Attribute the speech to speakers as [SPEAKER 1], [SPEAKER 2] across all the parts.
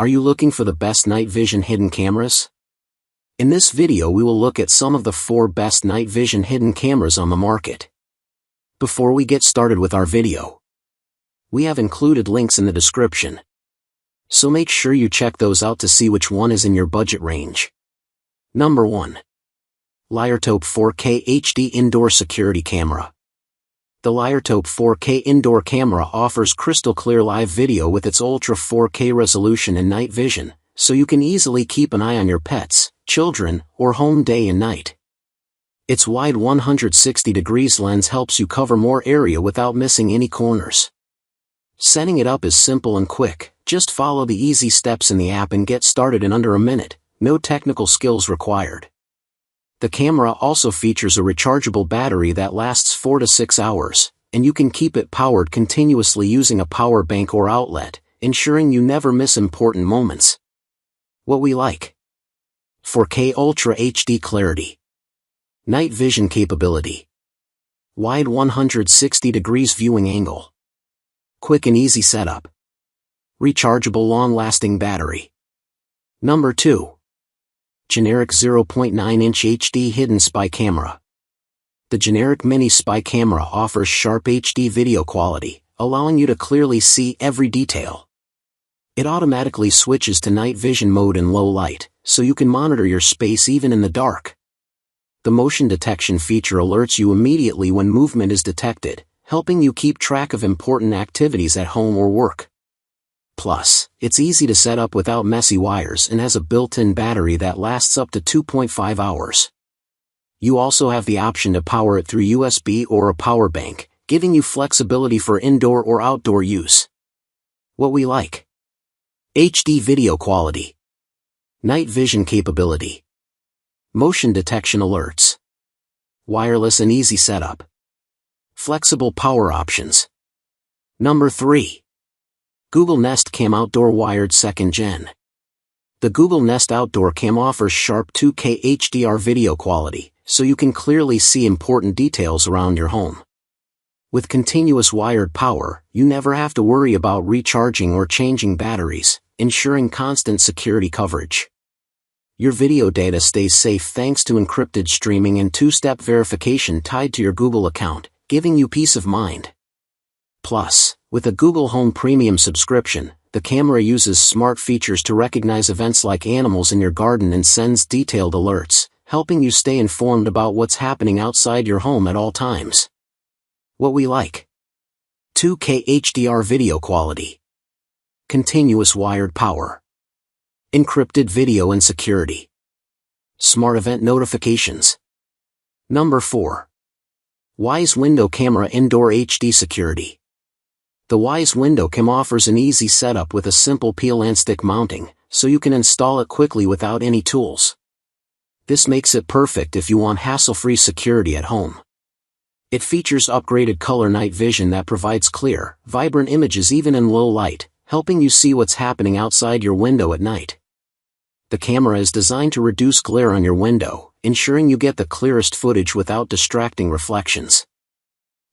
[SPEAKER 1] Are you looking for the best night vision hidden cameras? In this video we will look at some of the 4 best night vision hidden cameras on the market. Before we get started with our video, we have included links in the description, so make sure you check those out to see which one is in your budget range. Number 1. Liretope 4K HD Indoor Security Camera. The Liretope 4K indoor camera offers crystal clear live video with its Ultra 4K resolution and night vision, so you can easily keep an eye on your pets, children, or home day and night. Its wide 160 degrees lens helps you cover more area without missing any corners. Setting it up is simple and quick, just follow the easy steps in the app and get started in under a minute, no technical skills required. The camera also features a rechargeable battery that lasts 4 to 6 hours, and you can keep it powered continuously using a power bank or outlet, ensuring you never miss important moments. What we like: 4K Ultra HD clarity, night vision capability, wide 160 degrees viewing angle, quick and easy setup, rechargeable long-lasting battery. Number 2. Generic 0.9-inch HD Hidden Spy Camera. The generic mini spy camera offers sharp HD video quality, allowing you to clearly see every detail. It automatically switches to night vision mode in low light, so you can monitor your space even in the dark. The motion detection feature alerts you immediately when movement is detected, helping you keep track of important activities at home or work. Plus, it's easy to set up without messy wires and has a built-in battery that lasts up to 2.5 hours. You also have the option to power it through USB or a power bank, giving you flexibility for indoor or outdoor use. What we like: HD video quality, night vision capability, motion detection alerts, wireless and easy setup, flexible power options. Number 3. Google Nest Cam Outdoor Wired 2nd Gen. The Google Nest Outdoor Cam offers sharp 2K HDR video quality, so you can clearly see important details around your home. With continuous wired power, you never have to worry about recharging or changing batteries, ensuring constant security coverage. Your video data stays safe thanks to encrypted streaming and 2-step verification tied to your Google account, giving you peace of mind. Plus, with a Google Home Premium subscription, the camera uses smart features to recognize events like animals in your garden and sends detailed alerts, helping you stay informed about what's happening outside your home at all times. What we like: 2K HDR video quality, continuous wired power, encrypted video and security, smart event notifications. Number 4. Wyze Window Camera Indoor HD Security. The Wyze Window Cam offers an easy setup with a simple peel and stick mounting, so you can install it quickly without any tools. This makes it perfect if you want hassle-free security at home. It features upgraded color night vision that provides clear, vibrant images even in low light, helping you see what's happening outside your window at night. The camera is designed to reduce glare on your window, ensuring you get the clearest footage without distracting reflections.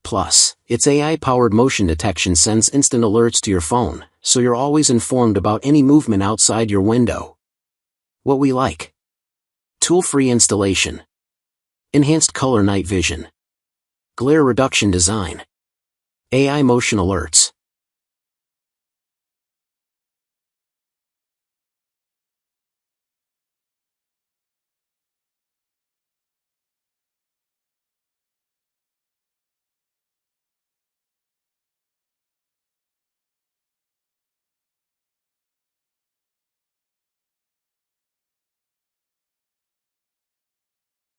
[SPEAKER 1] Plus, its AI-powered motion detection sends instant alerts to your phone, so you're always informed about any movement outside your window. What we like: tool-free installation, enhanced color night vision, glare reduction design, AI motion alerts,